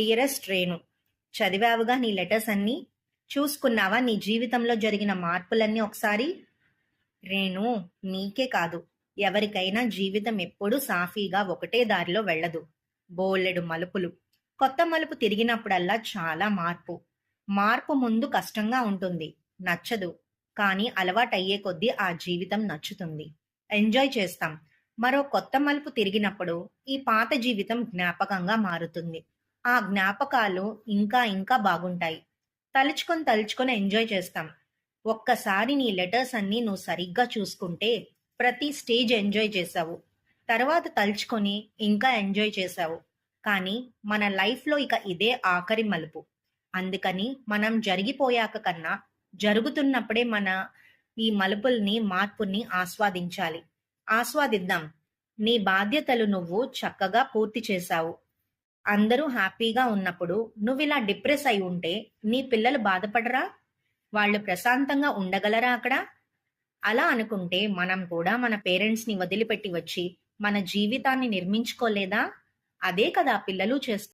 Dearest Renu, చదివావుగా నీ letters అన్నీ? చూసుకున్నావా నీ జీవితంలో జరిగిన మార్పులన్నీ ఒకసారి? రేణు, నీకే కాదు, ఎవరికైనా జీవితం ఎప్పుడూ సాఫీగా ఒకటే దారిలో వెళ్ళదు. బోలెడు మలుపులు. కొత్త మలుపు తిరిగినప్పుడల్లా చాలా మార్పు. మార్పు ముందు కష్టంగా ఉంటుంది, నచ్చదు. కానీ అలవాటయ్యే కొద్దీ ఆ జీవితం నచ్చుతుంది. ఎంజాయ్ చేస్తాం. మరో కొత్త మలుపు తిరిగినప్పుడు ఈ పాత జీవితం జ్ఞాపకంగా మారుతుంది. ఆ జ్ఞాపకాలు ఇంకా ఇంకా బాగుంటాయి. తలుచుకొని తలుచుకొని ఎంజాయ్ చేస్తాం. ఒక్కసారి నీ లెటర్స్ అన్నీ నువ్వు సరిగ్గా చూసుకుంటే ప్రతి స్టేజ్ ఎంజాయ్ చేశావు. తర్వాత తలుచుకొని ఇంకా ఎంజాయ్ చేశావు. కానీ మన లైఫ్‌లో ఇక ఇదే ఆఖరి మలుపు. అందుకని మనం జరిగిపోయాక కన్నా జరుగుతున్నప్పుడే ఈ మలుపుల్ని, మార్పుని ఆస్వాదించాలి. ఆస్వాదిద్దాం. నీ బాధ్యతలు నువ్వు చక్కగా పూర్తి చేశావు. అందరూ హ్యాపీగా ఉన్నప్పుడు నువ్విలా డిప్రెస్ అయి ఉంటే నీ పిల్లలు బాధపడరా? వాళ్ళు ప్రశాంతంగా ఉండగలరా అక్కడ? అలా అనుకుంటే మనం కూడా మన పేరెంట్స్‌ని వదిలిపెట్టి వచ్చి మన జీవితాన్ని నిర్మించుకోలేదా? అదే కదా పిల్లలు చేస్తారు.